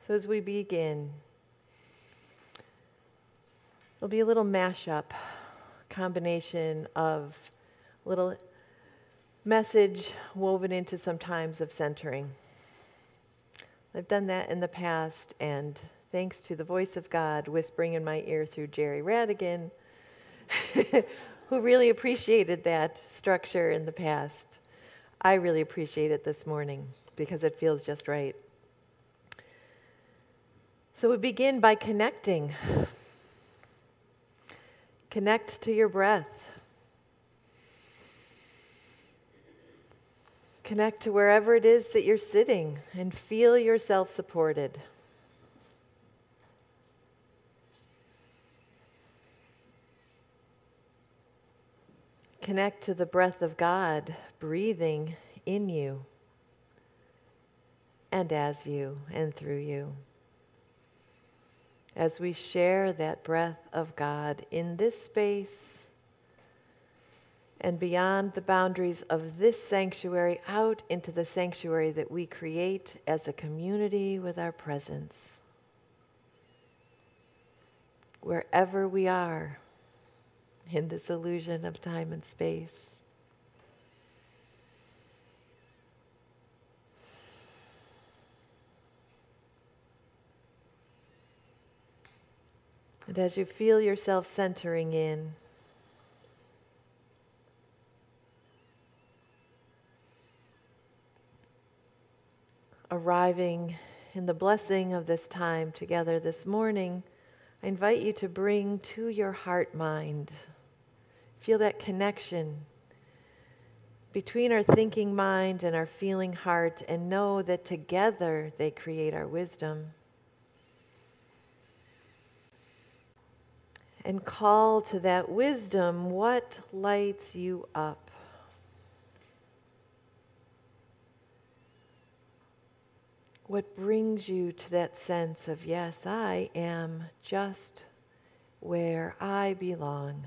So as we begin, it'll be a little mashup, combination of little message woven into some times of centering. I've done that in the past, and thanks to the voice of God whispering in my ear through Jerry Radigan, who really appreciated that structure in the past. I really appreciate it this morning because it feels just right. So we begin by connecting. Connect to your breath. Connect to wherever it is that you're sitting and feel yourself supported. Connect to the breath of God breathing in you and as you and through you. As we share that breath of God in this space and beyond the boundaries of this sanctuary, out into the sanctuary that we create as a community with our presence. Wherever we are in this illusion of time and space. And as you feel yourself centering in, arriving in the blessing of this time together this morning, I invite you to bring to your heart mind, feel that connection between our thinking mind and our feeling heart, and know that together they create our wisdom. And call to that wisdom what lights you up. What brings you to that sense of, yes, I am just where I belong.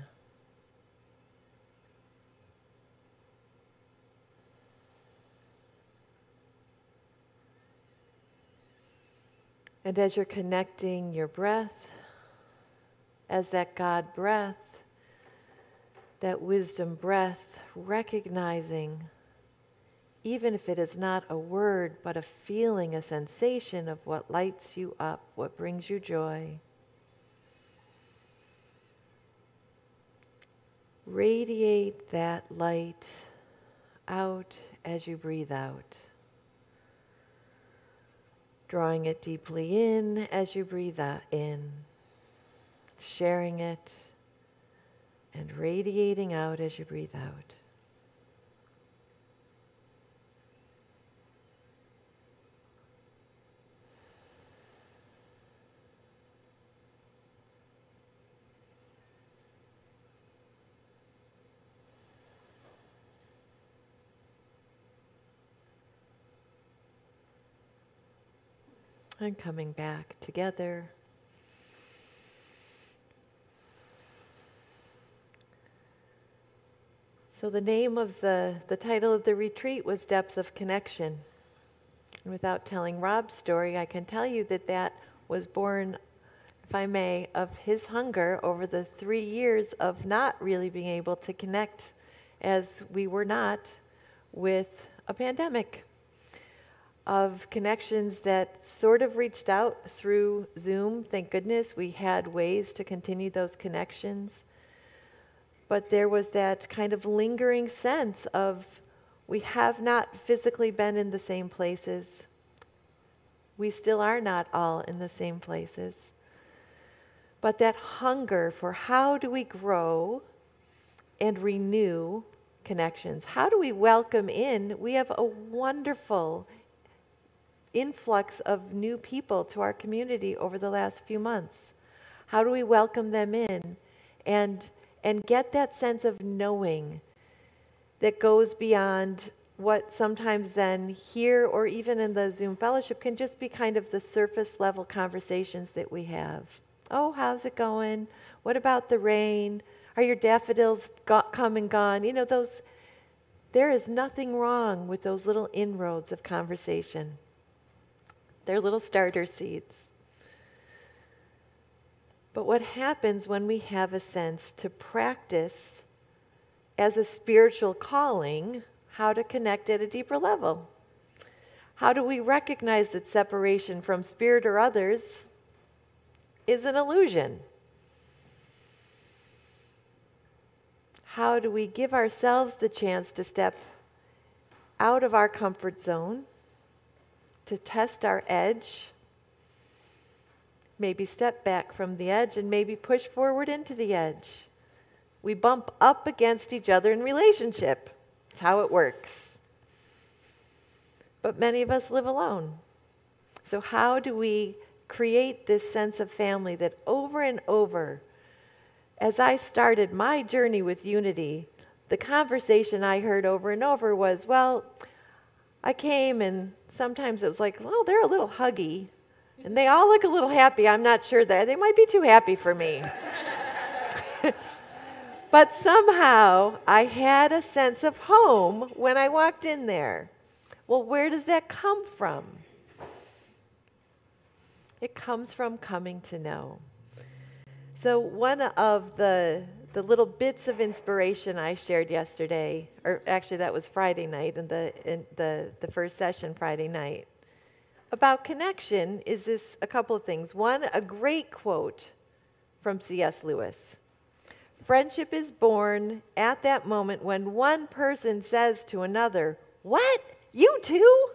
And as you're connecting your breath, as that God breath, that wisdom breath, recognizing, even if it is not a word, but a feeling, a sensation of what lights you up, what brings you joy. Radiate that light out as you breathe out. Drawing it deeply in as you breathe out in. Sharing it and radiating out as you breathe out. And coming back together. So the name of the title of the retreat was Depths of Connection. And without telling Rob's story, I can tell you that that was born, if I may, of his hunger over the 3 years of not really being able to connect as we were not with a pandemic. Of connections that sort of reached out through Zoom. Thank goodness we had ways to continue those connections. But there was that kind of lingering sense of we have not physically been in the same places. We still are not all in the same places. But that hunger for how do we grow and renew connections? How do we welcome in? We have a wonderful influx of new people to our community over the last few months. How do we welcome them in and get that sense of knowing that goes beyond what sometimes then here or even in the Zoom fellowship can just be kind of the surface level conversations that we have. Oh, how's it going? What about the rain? Are your daffodils come and gone? You know, there is nothing wrong with those little inroads of conversation. They're little starter seeds. But what happens when we have a sense to practice as a spiritual calling how to connect at a deeper level? How do we recognize that separation from spirit or others is an illusion? How do we give ourselves the chance to step out of our comfort zone, to test our edge, maybe step back from the edge and maybe push forward into the edge? We bump up against each other in relationship. That's how it works. But many of us live alone. So how do we create this sense of family that over and over, as I started my journey with Unity, the conversation I heard over and over was, well, I came and sometimes it was like, well, they're a little huggy and they all look a little happy. I'm not sure that they might be too happy for me. But somehow I had a sense of home when I walked in there. Well, where does that come from? It comes from coming to know. So one of the little bits of inspiration I shared yesterday, or actually that was Friday night, in the first session Friday night, about connection is a couple of things. One, a great quote from C.S. Lewis. Friendship is born at that moment when one person says to another, "What? You too?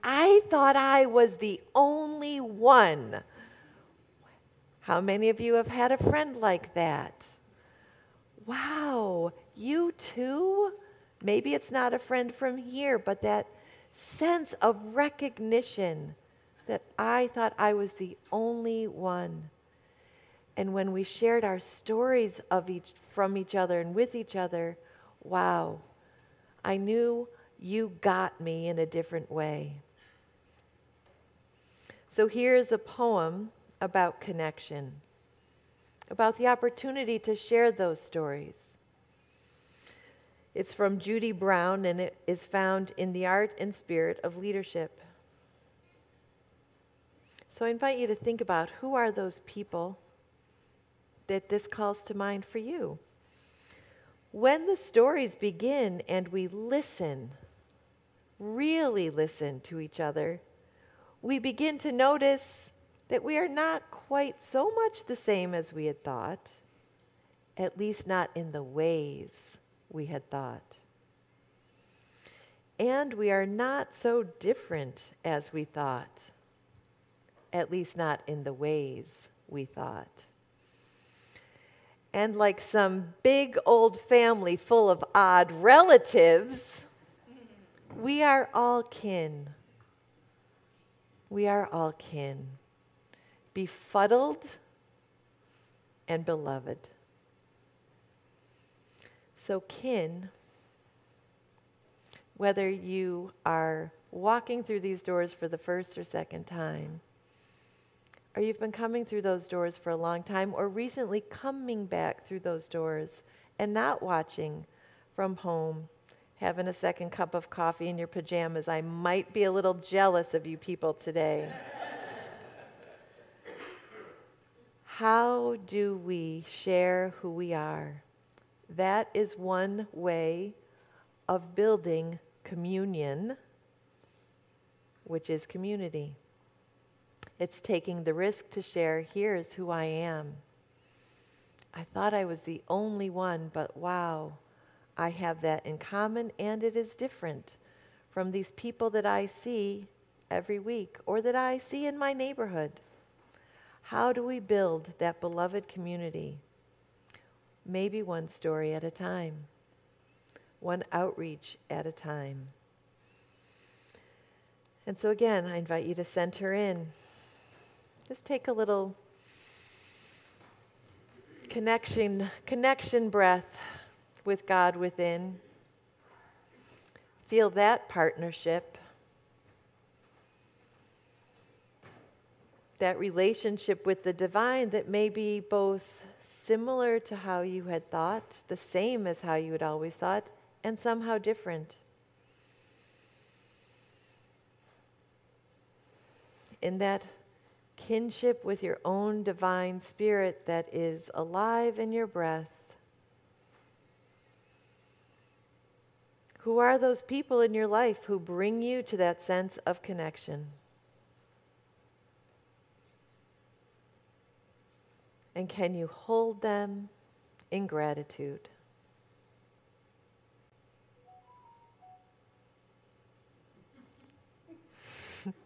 I thought I was the only one." How many of you have had a friend like that? Wow, you too? Maybe it's not a friend from here, but that sense of recognition that I thought I was the only one. And when we shared our stories from each other and with each other, wow, I knew you got me in a different way. So here's a poem about connection, about the opportunity to share those stories. It's from Judy Brown, and it is found in The Art and Spirit of Leadership. So I invite you to think about, who are those people that this calls to mind for you? When the stories begin and we listen, really listen to each other, we begin to notice that we are not quite so much the same as we had thought, at least not in the ways we had thought. And we are not so different as we thought, at least not in the ways we thought. And like some big old family full of odd relatives, we are all kin. We are all kin, befuddled and beloved. So kin, whether you are walking through these doors for the first or second time, or you've been coming through those doors for a long time, or recently coming back through those doors and not watching from home, having a second cup of coffee in your pajamas, I might be a little jealous of you people today. How do we share who we are? That is one way of building communion, which is community. It's taking the risk to share, here's who I am. I thought I was the only one, but wow, I have that in common, and it is different from these people that I see every week or that I see in my neighborhood. How do we build that beloved community? Maybe one story at a time, one outreach at a time. And so again, I invite you to center in. Just take a little connection breath with God within. Feel that partnership, that relationship with the divine that may be both similar to how you had thought, the same as how you had always thought, and somehow different. in that kinship with your own divine spirit that is alive in your breath. Who are those people in your life who bring you to that sense of connection? And can you hold them in gratitude?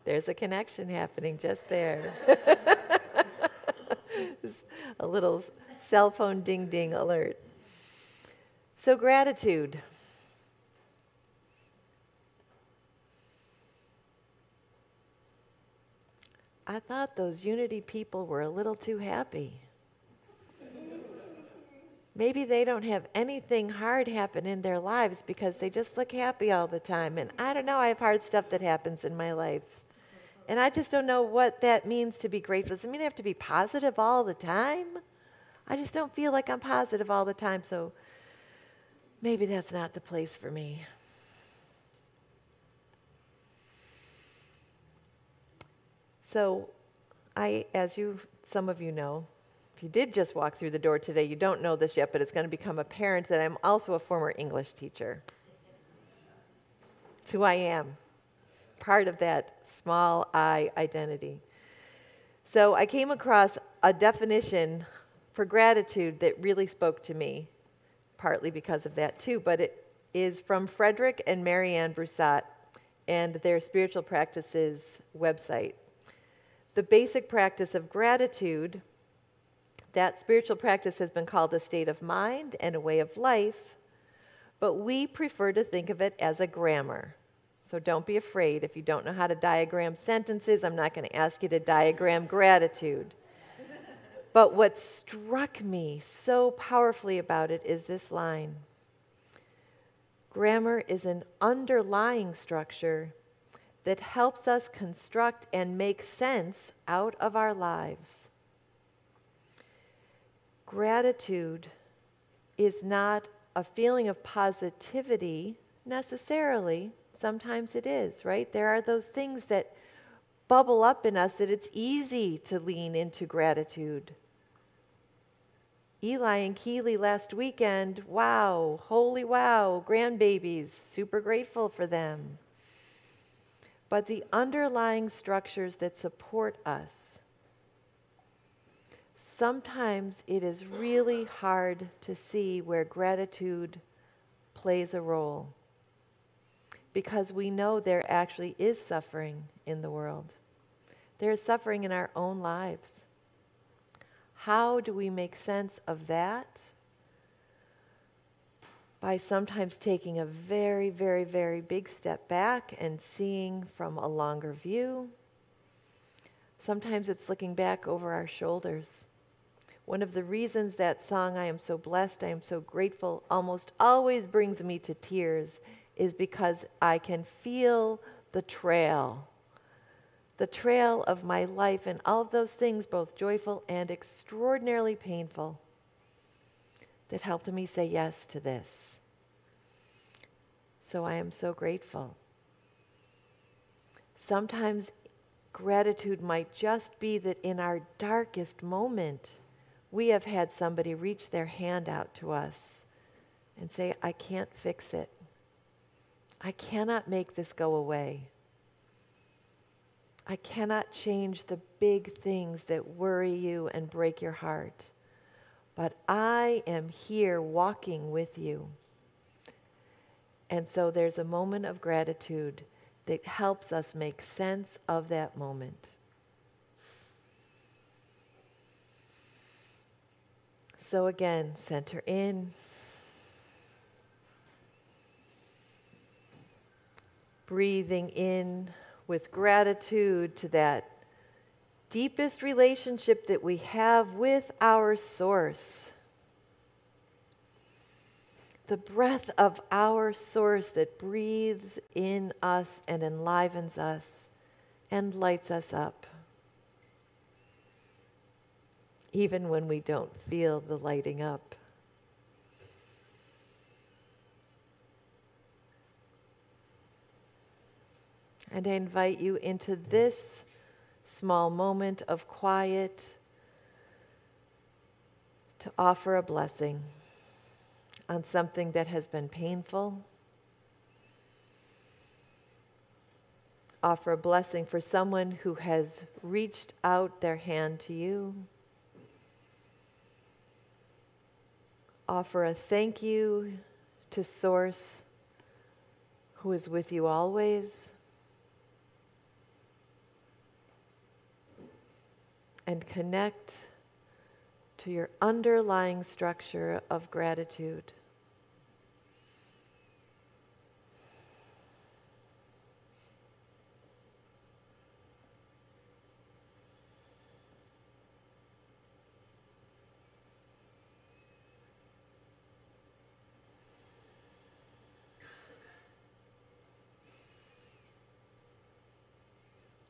There's a connection happening just there. A little cell phone ding ding alert. So gratitude. I thought those Unity people were a little too happy. Maybe they don't have anything hard happen in their lives because they just look happy all the time. And I don't know, I have hard stuff that happens in my life. And I just don't know what that means to be grateful. Does it mean I have to be positive all the time? I just don't feel like I'm positive all the time, so maybe that's not the place for me. So some of you know, if you did just walk through the door today, you don't know this yet, but it's going to become apparent that I'm also a former English teacher. It's who I am, part of that small I identity. So I came across a definition for gratitude that really spoke to me, partly because of that too, but it is from Frederick and Marianne Broussat and their Spiritual Practices website. The basic practice of gratitude, that spiritual practice has been called a state of mind and a way of life, but we prefer to think of it as a grammar. So don't be afraid. If you don't know how to diagram sentences, I'm not going to ask you to diagram gratitude. But what struck me so powerfully about it is this line. Grammar is an underlying structure that helps us construct and make sense out of our lives. Gratitude is not a feeling of positivity necessarily. Sometimes it is, right? There are those things that bubble up in us that it's easy to lean into gratitude. Eli and Keely last weekend, wow, holy wow, grandbabies, super grateful for them. But the underlying structures that support us, sometimes it is really hard to see where gratitude plays a role, because we know there actually is suffering in the world. There is suffering in our own lives. How do we make sense of that? By sometimes taking a very, very, very big step back and seeing from a longer view. Sometimes it's looking back over our shoulders. One of the reasons that song, I am so blessed, I am so grateful, almost always brings me to tears is because I can feel the trail of my life and all of those things, both joyful and extraordinarily painful, that helped me say yes to this. So I am so grateful. Sometimes gratitude might just be that in our darkest moment, we have had somebody reach their hand out to us and say, I can't fix it. I cannot make this go away. I cannot change the big things that worry you and break your heart. But I am here walking with you. And so there's a moment of gratitude that helps us make sense of that moment. So again, center in. Breathing in with gratitude to that deepest relationship that we have with our source. The breath of our source that breathes in us and enlivens us and lights us up, even when we don't feel the lighting up. And I invite you into this small moment of quiet to offer a blessing on something that has been painful. Offer a blessing for someone who has reached out their hand to you. Offer a thank you to Source, who is with you always. And connect to your underlying structure of gratitude.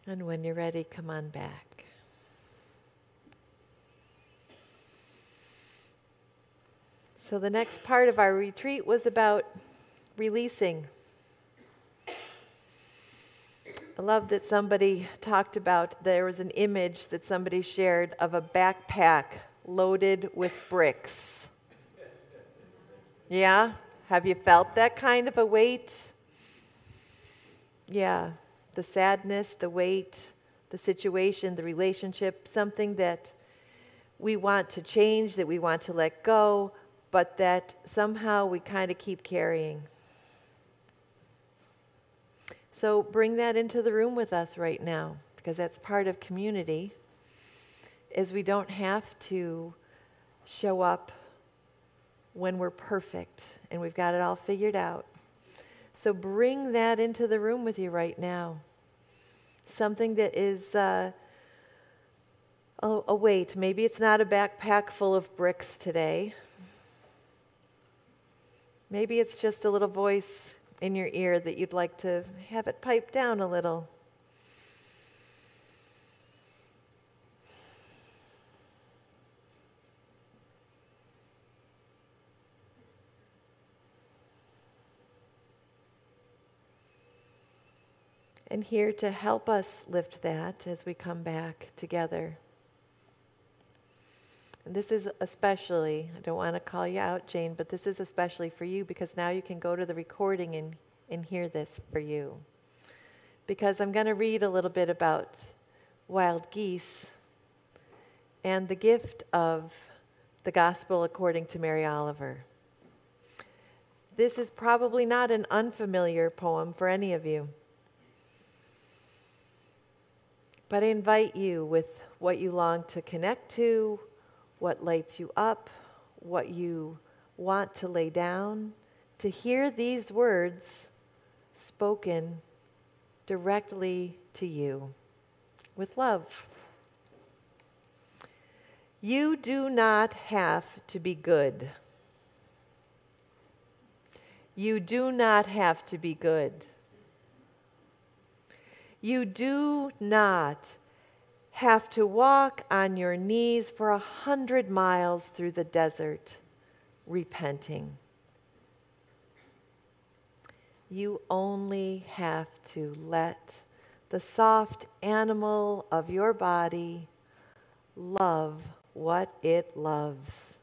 And when you're ready, come on back. So the next part of our retreat was about releasing. I love that somebody talked about, there was an image that somebody shared of a backpack loaded with bricks. Yeah? Have you felt that kind of a weight? Yeah. The sadness, the weight, the situation, the relationship, something that we want to change, that we want to let go, but that somehow we kind of keep carrying. So bring that into the room with us right now, because that's part of community, is we don't have to show up when we're perfect and we've got it all figured out. So bring that into the room with you right now. Something that is a weight. Maybe it's not a backpack full of bricks today. Maybe it's just a little voice in your ear that you'd like to have it pipe down a little. And here to help us lift that as we come back together. And this is especially, I don't want to call you out, Jane, but this is especially for you, because now you can go to the recording and hear this for you. Because I'm going to read a little bit about wild geese and the gift of the Gospel according to Mary Oliver. This is probably not an unfamiliar poem for any of you. But I invite you with what you long to connect to, what lights you up, what you want to lay down, to hear these words spoken directly to you with love. You do not have to be good. You do not have to be good. You do not have to walk on your knees for 100 miles through the desert, repenting. You only have to let the soft animal of your body love what it loves.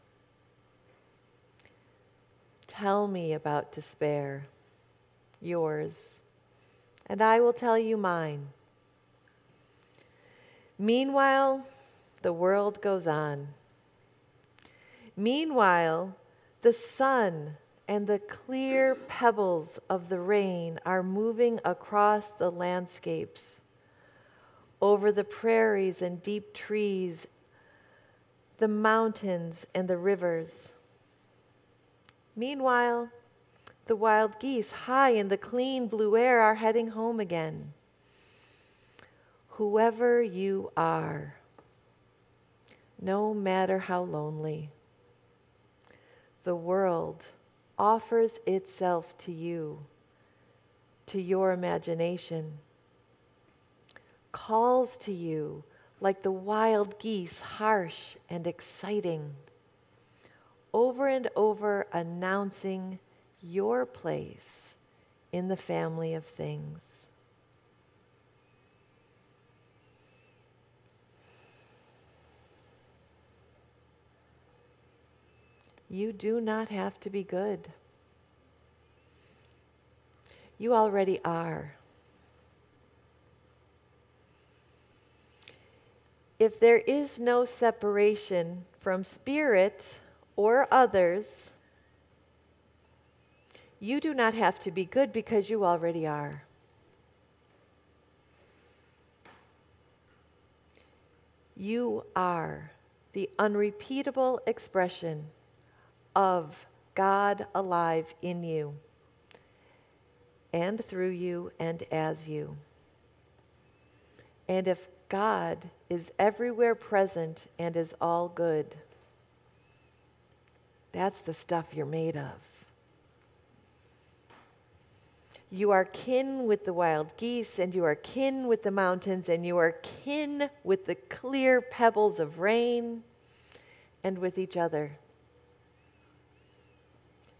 Tell me about despair, yours, and I will tell you mine. Meanwhile, the world goes on. Meanwhile, the sun and the clear pebbles of the rain are moving across the landscapes, over the prairies and deep trees, the mountains and the rivers. Meanwhile, the wild geese high in the clean blue air are heading home again. Whoever you are, no matter how lonely, the world offers itself to you, to your imagination, calls to you like the wild geese, harsh and exciting, over and over announcing your place in the family of things. You do not have to be good. You already are. If there is no separation from spirit or others, you do not have to be good because you already are. You are the unrepeatable expression of God alive in you, and through you, and as you. And if God is everywhere present and is all good, that's the stuff you're made of. You are kin with the wild geese, and you are kin with the mountains, and you are kin with the clear pebbles of rain, and with each other.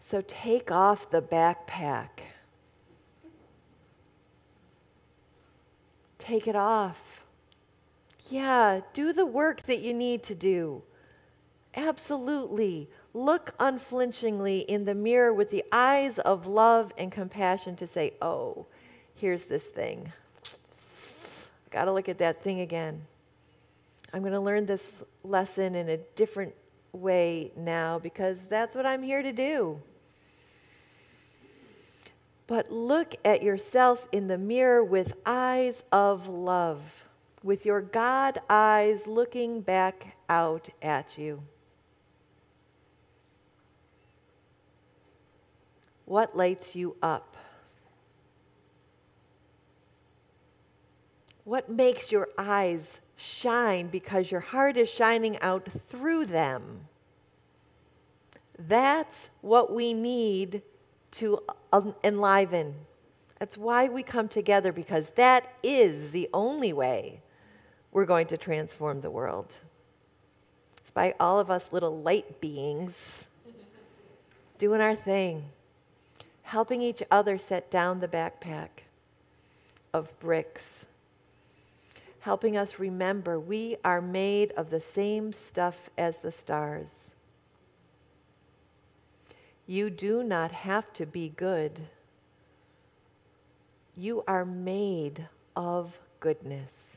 So take off the backpack. Take it off. Yeah, do the work that you need to do. Absolutely. Look unflinchingly in the mirror with the eyes of love and compassion to say, oh, here's this thing. Got to look at that thing again. I'm going to learn this lesson in a different way now because that's what I'm here to do. But look at yourself in the mirror with eyes of love, with your God eyes looking back out at you. What lights you up? What makes your eyes shine because your heart is shining out through them? That's what we need to enliven. That's why we come together, because that is the only way we're going to transform the world. It's by all of us little light beings doing our thing, helping each other set down the backpack of bricks, helping us remember we are made of the same stuff as the stars. You do not have to be good. You are made of goodness.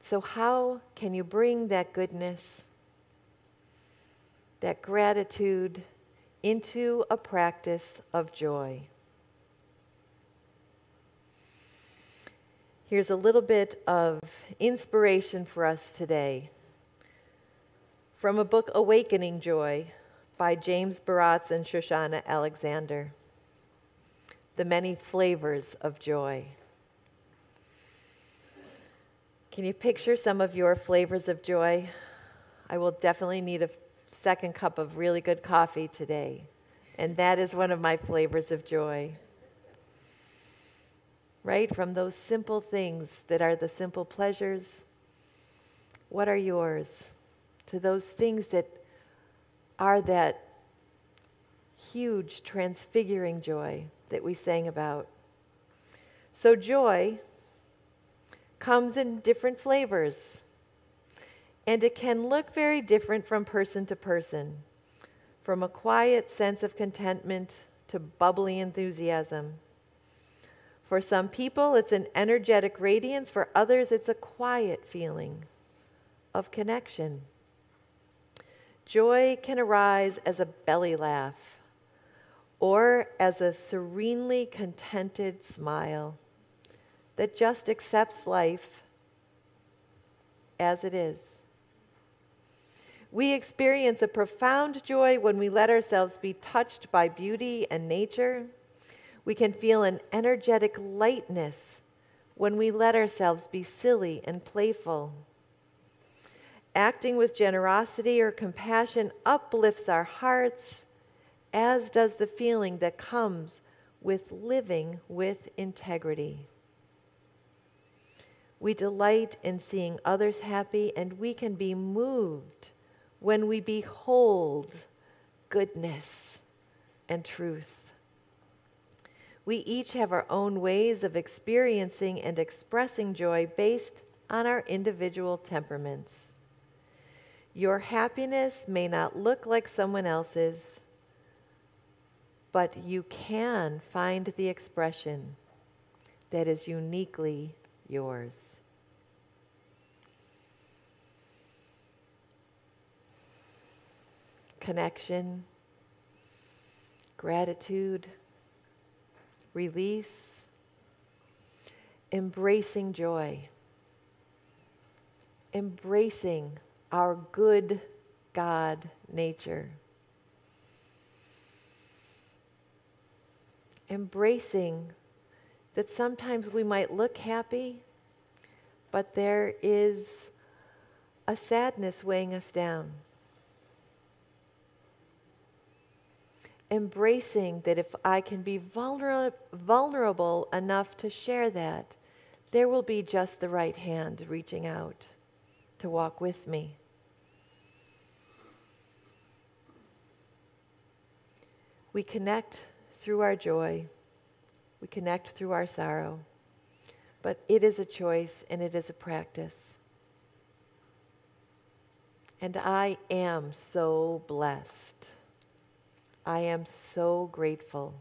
So how can you bring that goodness, that gratitude, into a practice of joy? Here's a little bit of inspiration for us today from a book, Awakening Joy, by James Baratz and Shoshana Alexander. The Many Flavors of Joy. Can you picture some of your flavors of joy? I will definitely need a second cup of really good coffee today, and that is one of my flavors of joy. Right? From those simple things that are the simple pleasures, what are yours? To those things that are that huge transfiguring joy that we sang about. So joy comes in different flavors, and it can look very different from person to person, from a quiet sense of contentment to bubbly enthusiasm. For some people, it's an energetic radiance. For others, it's a quiet feeling of connection. Joy can arise as a belly laugh or as a serenely contented smile that just accepts life as it is. We experience a profound joy when we let ourselves be touched by beauty and nature. We can feel an energetic lightness when we let ourselves be silly and playful. Acting with generosity or compassion uplifts our hearts, as does the feeling that comes with living with integrity. We delight in seeing others happy, and we can be moved when we behold goodness and truth. We each have our own ways of experiencing and expressing joy based on our individual temperaments. Your happiness may not look like someone else's, but you can find the expression that is uniquely yours. Connection, gratitude, release, embracing joy, embracing our good God nature, embracing that sometimes we might look happy, but there is a sadness weighing us down. Embracing that if I can be vulnerable enough to share that, there will be just the right hand reaching out to walk with me. We connect through our joy. We connect through our sorrow. But it is a choice and it is a practice. And I am so blessed. I am so grateful.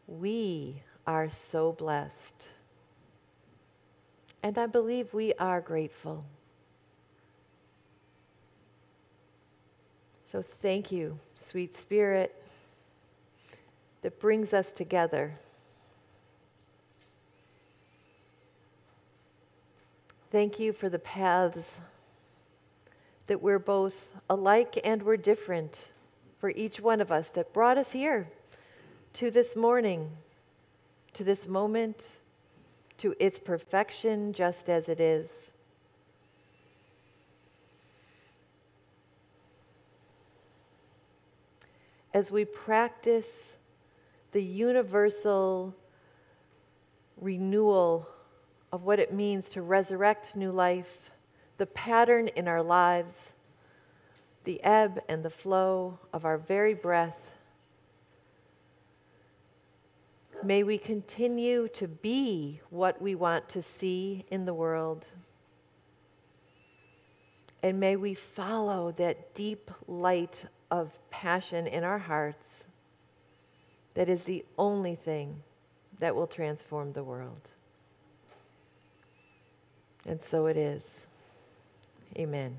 We are so blessed. And I believe we are grateful. So thank you, sweet Spirit, that brings us together. Thank you for the paths that we're both alike and we're different for each one of us that brought us here to this morning, to this moment, to its perfection just as it is. As we practice the universal renewal of what it means to resurrect new life, the pattern in our lives, the ebb and the flow of our very breath, may we continue to be what we want to see in the world. And may we follow that deep light of passion in our hearts that is the only thing that will transform the world. And so it is. Amen.